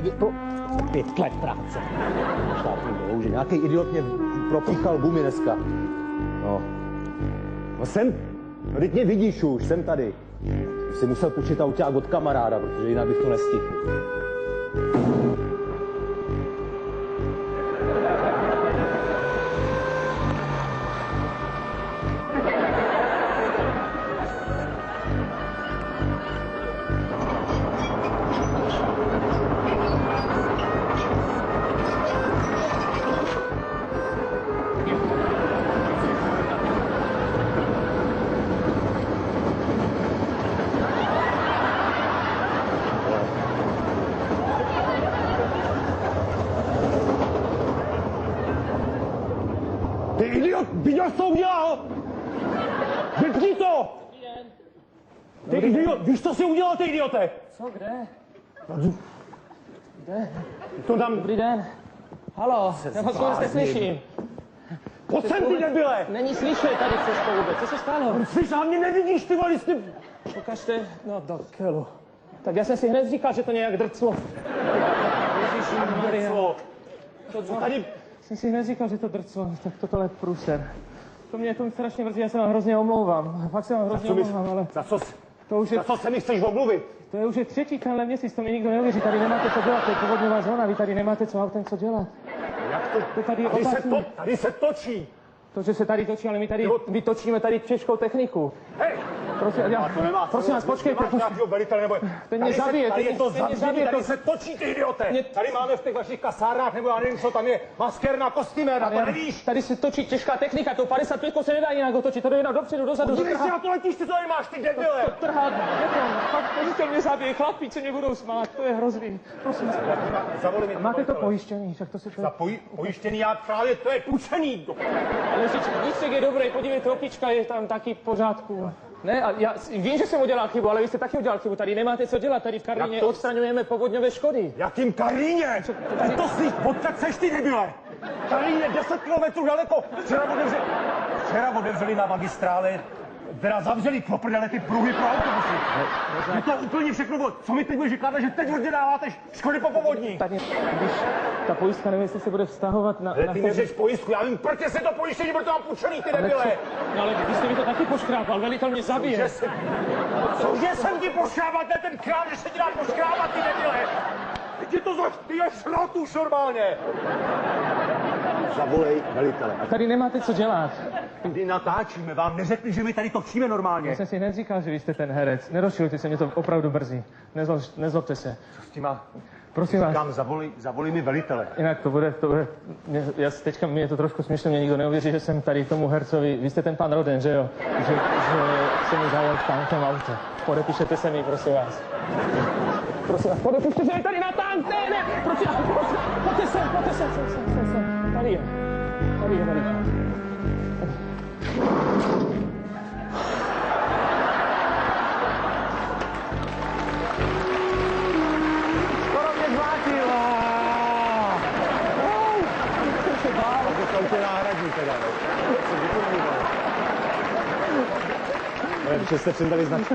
To 5 let práce. Šlápnu dolů, že nějaký idiot mě propíchal gumy dneska. No. No jsem, no teď mě vidíš už, jsem tady. Jsi musel půjčit auták od kamaráda, protože jinak bych to nestihl. Ty idiot, viděl jsi, co udělal? Vypni to! Ty idiot, víš, co jsi udělal, ty idiote? Co, kde? To tam... Dobrý den. Halo, já vás vůbec neslyším. Pojď sem, ty debile! Není slyšet tady cestou vůbec. Co se stalo? Slyš, a mě nevidíš, ty vole, ty... Ukažte. No do kelu. Tak já jsem si hned říkal, že to nějak drclo. Ježišmarja. Co tady... Jsem si hned říkal, že to drclo. Tak tohle je průser. To mě strašně mrzí, já se vám hrozně omlouvám. Fakt se vám hrozně omlouvám, ale... Za co se mi chceš omluvit? To je už třetí tenhle měsíc, to mi nikdo neuvěří. Tady nemáte co dělat, to je povodňová zóna, vy tady nemáte co autem co dělat. Jak to? Tady se točí. To, že se tady točí, ale my tady vytočíme tady těžkou techniku. Hej! Prosím vás, počkejte. Ten mě zabije, tady se točí, ty idiote! Tady máme v těch vašich kasárnách, nebo já nevím, co tam je, maskér, kostýmér, a to nevíš? Tady se točí těžká technika, to 55 se nedá jinak otočit, to jde jenom dopředu, dozadu. Dívej si na to letíš, ty to nemáš, ty debile! To trhá, to mě zabije, chlapíci mě budou smát, to je hrozný. Prosím vás. Máte to pojištění, však to se to... Za pojištění, já právě, to je půjčený. Ale Víček je dobrý, podívejte, opička je tam taky v pořádku. Ne, a já vím, že jsem udělal chybu, ale vy jste taky udělal chybu. Tady nemáte co dělat, tady v Karlíně odstraňujeme povodňové škody. Jakým Karlíně? To si, odkud seš ty debile? Karlín je 10 kilometrů daleko. Včera otevřeli na magistrále, teda zavřeli pro prdele ty pruhy pro autobusy. Je to úplně všechno, co mi teď budeš říkat, že teď hodně dáváte škody po povodní. Tady, když ta pojistka, nevím, jestli se bude vztahovat na... Ty neřeš pojistku, já vím, proč se to pojištění, protože mám půjčený, ty debile. No ale vy jste mi to taky poškrápal, velitel mě zabije. Cože jsem ti poškrápat, ne ten král, že se ti dá poškrápat, ty debile. Ty je šrot už normálně. Zavolej velitele. Tady nemáte co dělat. Kdy natáčíme, vám neřekli, že my tady točíme normálně. Já jsem si hned říkal, že vy jste ten herec. Nerozčilujte se, mě to opravdu brzy. Nezlobte se. Co s tím má? Prosím vás. Říkám, zavolej mi velitele. Jinak to bude, teďka mi je to trošku směšné, mě nikdo neuvěří, že jsem tady tomu hercovi, vy jste ten pan Roden, že jo? Že se mi zajel v tankem autě. Podepíšete se mi, prosím vás. Prosím vás, podepište se mi tady na tank, ne, prosím vás, pojďte sem. Tady je. Skoro mě zvátilo. Jsem se bál. To tě náhradí teda, ne? Protože jste přidali značku.